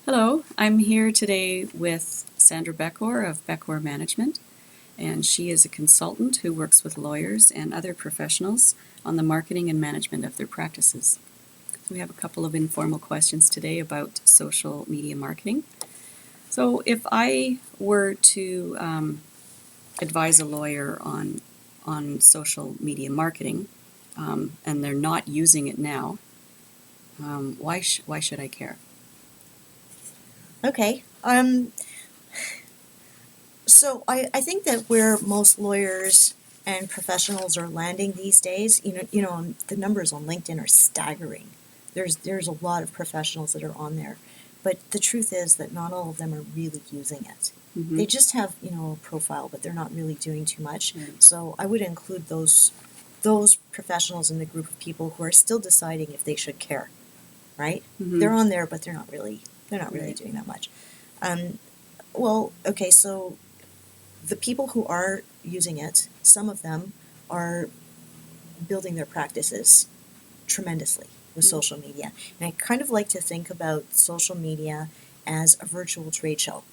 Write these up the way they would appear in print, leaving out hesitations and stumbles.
Hello, I'm here today with Sandra Beckor of Beckor Management, and she is a consultant who works with lawyers and other professionals on the marketing and management of their practices. We have a couple of informal questions today about social media marketing. So if I were to advise a lawyer on social media marketing, and they're not using it now, why should I care? Okay. So I think that where most lawyers and professionals are landing these days, the numbers on LinkedIn are staggering. There's a lot of professionals that are on there, but the truth is that not all of them are really using it. Mm-hmm. They just have a profile, but they're not really doing too much. Right. So I would include those professionals in the group of people who are still deciding if they should care. Right? Mm-hmm. They're on there, but they're not really Right. doing that much. Okay, so the people who are using it, some of them are building their practices tremendously with social media. And I kind of like to think about social media as a virtual trade show.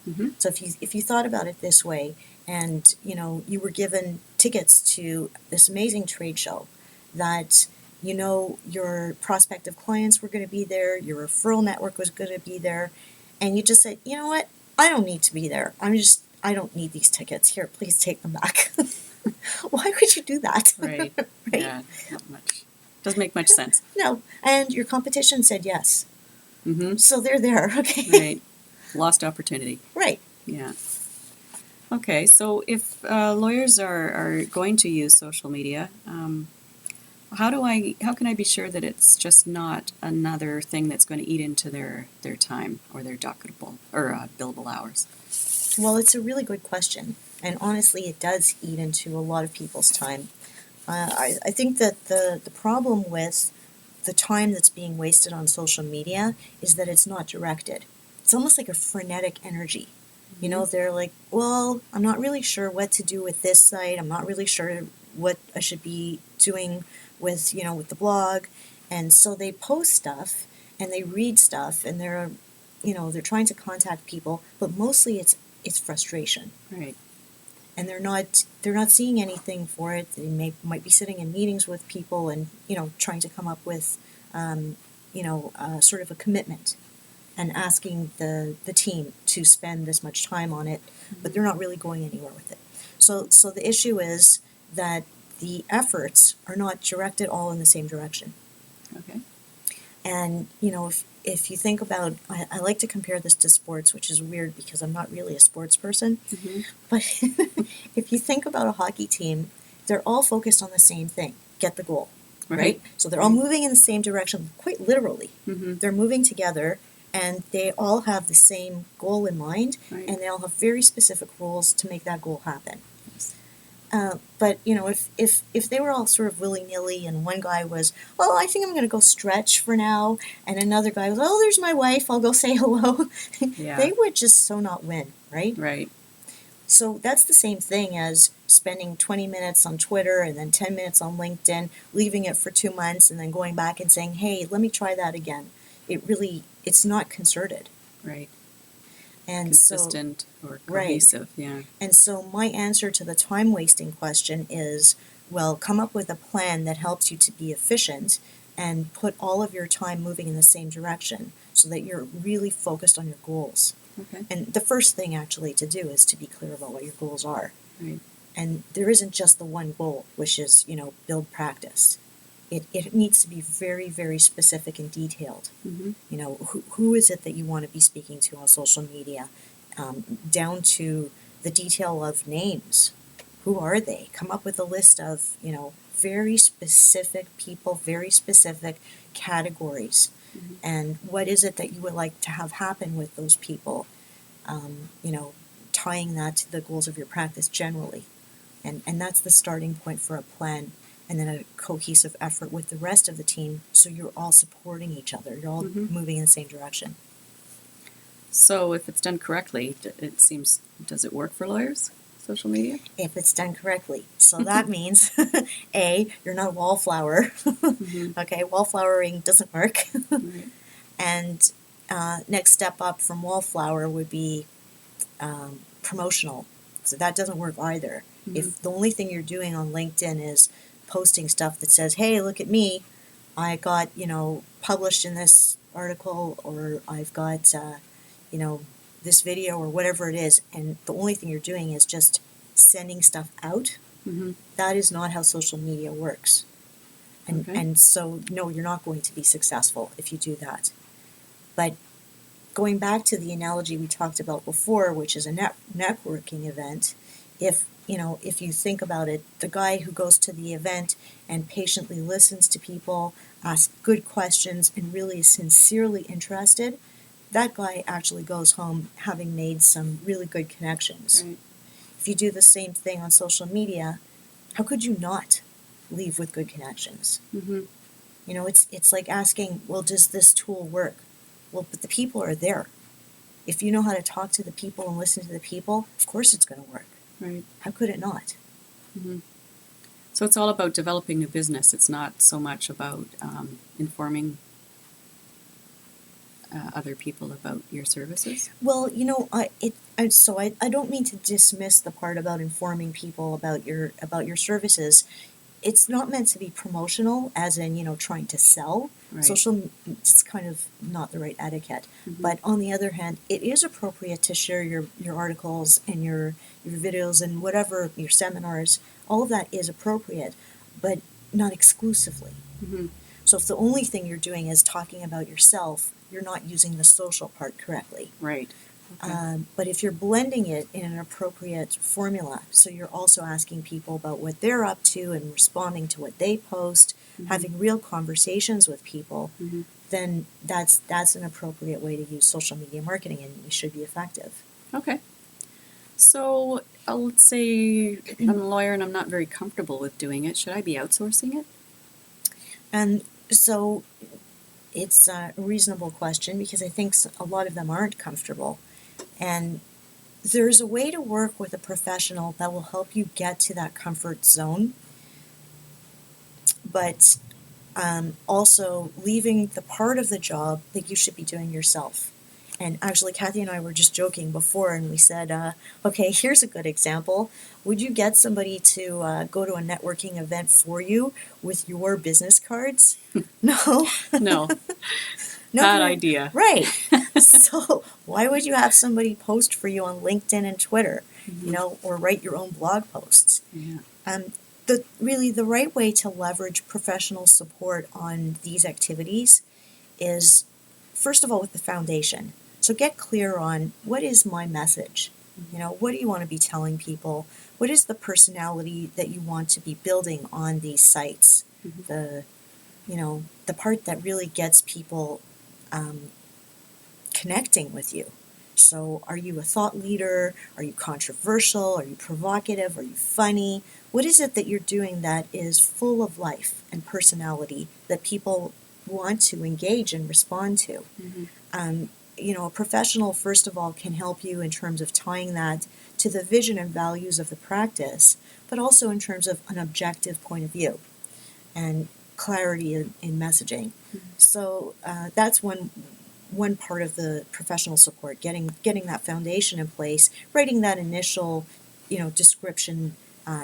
Mm-hmm. So if you thought about it this way, and you were given tickets to this amazing trade show that your prospective clients were going to be there, your referral network was going to be there, and you just said, you know what, I don't need to be there. I don't need these tickets. Here, please take them back. Why would you do that? Right. Right? Yeah, not much. Doesn't make much sense. No. And your competition said yes. Mm-hmm. So they're there, okay? Right. Lost opportunity. Right. Yeah. Okay, so if lawyers are going to use social media, how can I be sure that it's just not another thing that's going to eat into their time or their docketable or billable hours? Well, it's a really good question. And honestly, it does eat into a lot of people's time. I think that the problem with the time that's being wasted on social media is that it's not directed. It's almost like a frenetic energy. They're like, well, I'm not really sure what to do with this site. I'm not really sure what I should be doing with the blog. And so they post stuff and they read stuff and they're trying to contact people, but mostly it's frustration. Right. And they're not seeing anything for it. They might be sitting in meetings with people and trying to come up with sort of a commitment and asking the team to spend this much time on it, but they're not really going anywhere with it. So the issue is that the efforts are not directed all in the same direction. Okay. And if you think about, I like to compare this to sports, which is weird because I'm not really a sports person. Mm-hmm. But if you think about a hockey team, they're all focused on the same thing: get the goal. Right? So they're all moving in the same direction, quite literally. Mm-hmm. They're moving together, and they all have the same goal in mind, Right. and they all have very specific rules to make that goal happen. Yes. But if they were all sort of willy-nilly, and one guy was, well, I think I'm going to go stretch for now, and another guy was, oh, there's my wife, I'll go say hello. Yeah. They would just so not win, right? Right. So that's the same thing as spending 20 minutes on Twitter and then 10 minutes on LinkedIn, leaving it for 2 months, and then going back and saying, hey, let me try that again. It's not concerted. Right. And consistent or cohesive. Right. Yeah. And so my answer to the time wasting question is, well, come up with a plan that helps you to be efficient and put all of your time moving in the same direction so that you're really focused on your goals. Okay. And the first thing actually to do is to be clear about what your goals are. Right. And there isn't just the one goal, which is, build practice. It needs to be very, very specific and detailed. Mm-hmm. Who is it that you want to be speaking to on social media, down to the detail of names. Who are they? Come up with a list of, very specific people, very specific categories. Mm-hmm. And what is it that you would like to have happen with those people? Tying that to the goals of your practice generally. And that's the starting point for a plan. And then a cohesive effort with the rest of the team, so you're all supporting each other. You're all mm-hmm. moving in the same direction. So if it's done correctly, does it work for lawyers, social media? If it's done correctly. So that means, A, you're not a wallflower. Mm-hmm. Okay, wallflowering doesn't work. Right. And next step up from Wallflower would be promotional. So that doesn't work either. Mm-hmm. If the only thing you're doing on LinkedIn is posting stuff that says, hey, look at me, I got, published in this article, or I've got, this video, or whatever it is, and the only thing you're doing is just sending stuff out, Mm-hmm. that is not how social media works. And, Okay. and so, no, you're not going to be successful if you do that. But going back to the analogy we talked about before, which is a networking event, if you think about it, the guy who goes to the event and patiently listens to people, asks good questions, and really is sincerely interested, that guy actually goes home having made some really good connections. Right. If you do the same thing on social media, how could you not leave with good connections? Mm-hmm. It's like asking, well, does this tool work? Well, but the people are there. If you know how to talk to the people and listen to the people, of course it's going to work. Right. How could it not? Mm-hmm. So it's all about developing a business. It's not so much about informing other people about your services. Well, I don't mean to dismiss the part about informing people about your services. It's not meant to be promotional, as in trying to sell. Right. It's kind of not the right etiquette. Mm-hmm. But on the other hand, it is appropriate to share your articles and your videos and whatever, your seminars. All of that is appropriate, but not exclusively. Mm-hmm. So if the only thing you're doing is talking about yourself, you're not using the social part correctly. Right. Okay. But if you're blending it in an appropriate formula, so you're also asking people about what they're up to and responding to what they post, Mm-hmm. having real conversations with people, Mm-hmm. then that's an appropriate way to use social media marketing, and it should be effective. Okay. So let's say I'm a lawyer and I'm not very comfortable with doing it. Should I be outsourcing it? And so it's a reasonable question, because I think a lot of them aren't comfortable. And there's a way to work with a professional that will help you get to that comfort zone, but also leaving the part of the job that you should be doing yourself. And actually, Kathy and I were just joking before, and we said, okay, here's a good example. Would you get somebody to go to a networking event for you with your business cards? No. No. No, Bad idea. Right. So why would you have somebody post for you on LinkedIn and Twitter, Mm-hmm. or write your own blog posts? Yeah. The right way to leverage professional support on these activities is, first of all, with the foundation. So get clear on, what is my message? What do you want to be telling people? What is the personality that you want to be building on these sites? Mm-hmm. The part that really gets people connecting with you. So are you a thought leader? Are you controversial? Are you provocative? Are you funny? What is it that you're doing that is full of life and personality that people want to engage and respond to? Mm-hmm. A professional, first of all, can help you in terms of tying that to the vision and values of the practice, but also in terms of an objective point of view and clarity in messaging. Mm-hmm. So that's one part of the professional support, getting that foundation in place, writing that initial, description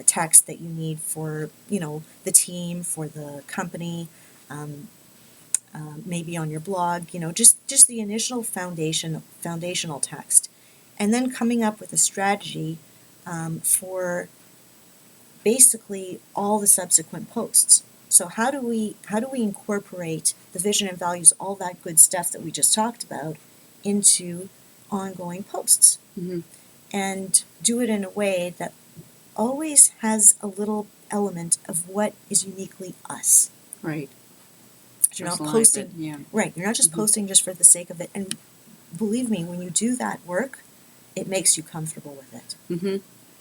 text that you need for, the team, for the company, maybe on your blog, just the initial foundational text, and then coming up with a strategy for basically all the subsequent posts. So how do we incorporate the vision and values, all that good stuff that we just talked about, into ongoing posts, Mm-hmm. and do it in a way that always has a little element of what is uniquely us. Right. You're not Personalize posting, it, yeah. right? You're not just Mm-hmm. posting just for the sake of it. And believe me, when you do that work, it makes you comfortable with it. Mm-hmm.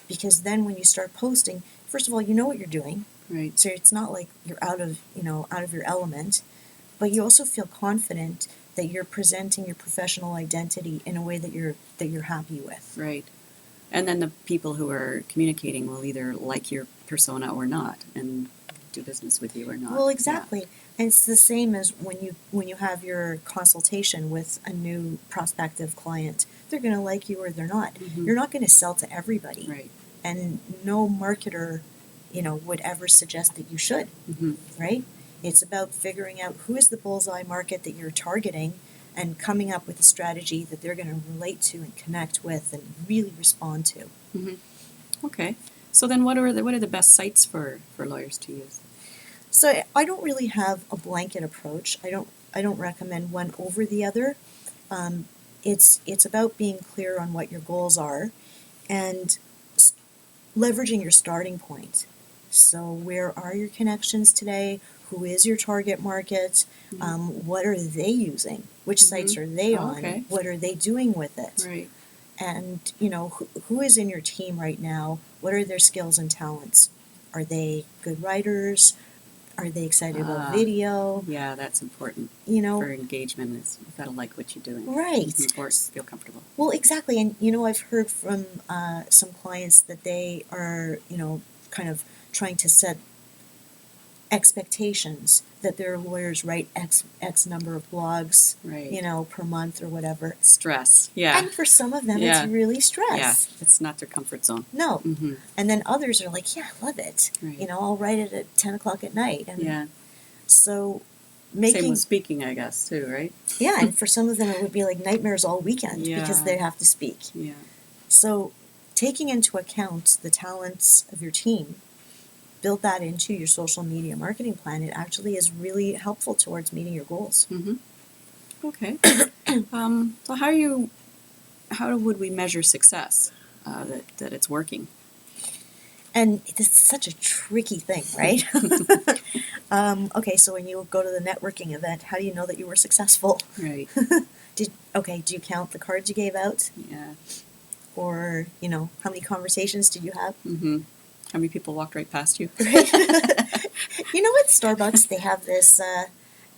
Because then when you start posting, first of all, you know what you're doing. Right. So it's not like you're out of your element, but you also feel confident that you're presenting your professional identity in a way that you're happy with. Right. And then the people who are communicating will either like your persona or not, and do business with you or not. Well, exactly. And it's the same as when you have your consultation with a new prospective client. They're going to like you or they're not. Mhm. You're not going to sell to everybody. Right. And no marketer, would ever suggest that you should, Mhm. right? It's about figuring out who is the bullseye market that you're targeting and coming up with a strategy that they're going to relate to and connect with and really respond to. Mhm. Okay. So then what are the best sites for lawyers to use? So I don't really have a blanket approach. I don't recommend one over the other. It's about being clear on what your goals are and leveraging your starting point. So where are your connections today? Who is your target market? What are they using? Which sites are they Oh, on? okay. What are they doing with it? Right. And who is in your team right now? What are their skills and talents? Are they good writers? Are they excited about video? Yeah, that's important You know, for engagement. Is you've got to like what you're doing. right. Mhm. Or feel comfortable. Well, exactly. And, I've heard from some clients that they are, kind of trying to set expectations that their lawyers write X number of blogs, Right. Per month or whatever. Stress. Yeah. And for some of them, Yeah. it's really stress. Yeah. It's not their comfort zone. No. Mm-hmm. And then others are like, yeah, I love it. Right. I'll write it at 10 o'clock at night. And Yeah. so Same with speaking, I guess, too, right? Yeah, and for some of them it would be like nightmares all weekend because Yeah. they have to speak. Yeah. So taking into account the talents of your team, build that into your social media marketing plan. It actually is really helpful towards meeting your goals. Mm-hmm. Okay. So how would we measure success that it's working? And it's such a tricky thing, right? Okay, so when you go to the networking event, how do you know that you were successful? Right. Do you count the cards you gave out? Yeah. Or, how many conversations did you have? Mm-hmm. How many people walked right past you? Right. At Starbucks they have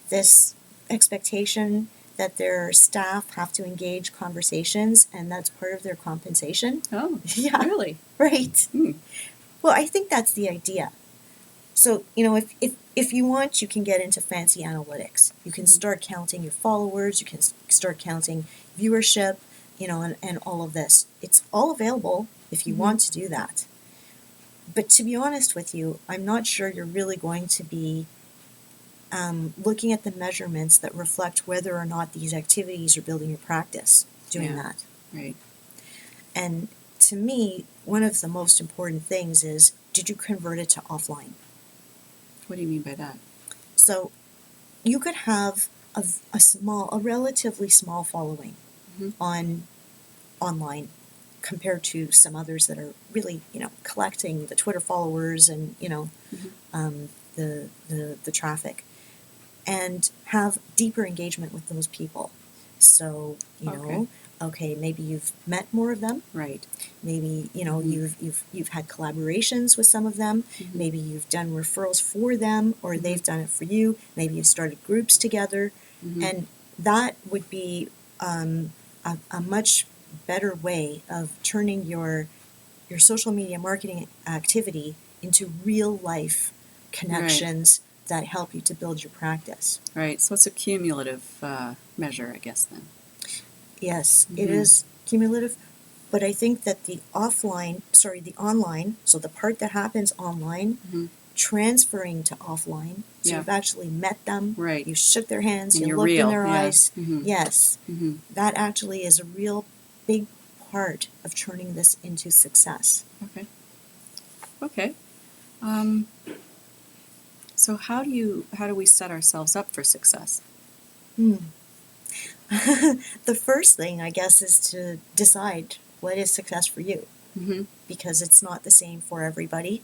this expectation that their staff have to engage conversations, and that's part of their compensation. Oh, Yeah. really? Right. Hmm. Well, I think that's the idea. So, if you want, you can get into fancy analytics. You can start counting your followers. You can start counting viewership. And all of this. It's all available if you want to do that. But to be honest with you, I'm not sure you're really going to be looking at the measurements that reflect whether or not these activities are building your practice doing Yeah. that. Right. And to me, one of the most important things is, did you convert it to offline? What do you mean by that? So you could have a relatively small following on online compared to some others that are really, collecting the Twitter followers and, the traffic, and have deeper engagement with those people. So, okay, maybe you've met more of them. Right. Maybe, you've had collaborations with some of them. Maybe you've done referrals for them, or they've done it for you. Maybe you've started groups together. And that would be a much better way of turning your social media marketing activity into real life connections that help you to build your practice. Right. So it's a cumulative measure, I guess, then. Yes, it is cumulative, but I think that the online, so the part that happens online, transferring to offline, so you've actually met them, right? You shook their hands, and you looked real. in their eyes. Yes. That actually is a real big part of turning this into success. Okay. So how do we set ourselves up for success? The first thing, I guess, is to decide what is success for you, because it's not the same for everybody.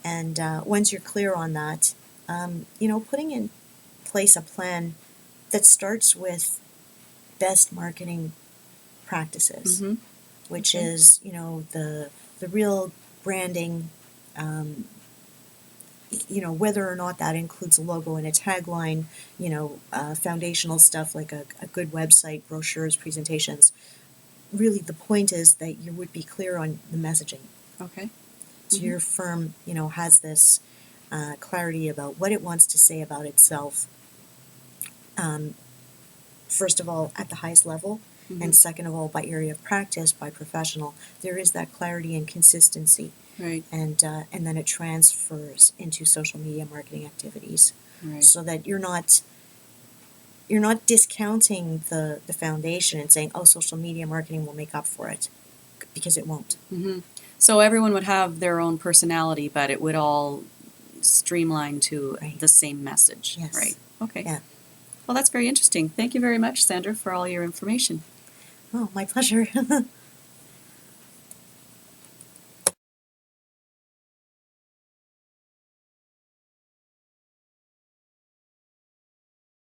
And once you're clear on that, putting in place a plan that starts with best marketing practices, which is, the real branding, whether or not that includes a logo and a tagline, foundational stuff like a good website, brochures, presentations. Really, the point is that you would be clear on the messaging. Okay. So your firm, has this clarity about what it wants to say about itself, first of all, at the highest level, and second of all, by area of practice, by professional, there is that clarity and consistency. Right. And then it transfers into social media marketing activities, Right. so that you're not discounting the foundation and saying, oh, social media marketing will make up for it, because it won't. Mm-hmm. So everyone would have their own personality, but it would all streamline to Right. the same message. Yes. Right. Okay. Yeah. Well, that's very interesting. Thank you very much, Sandra, for all your information. Oh, my pleasure.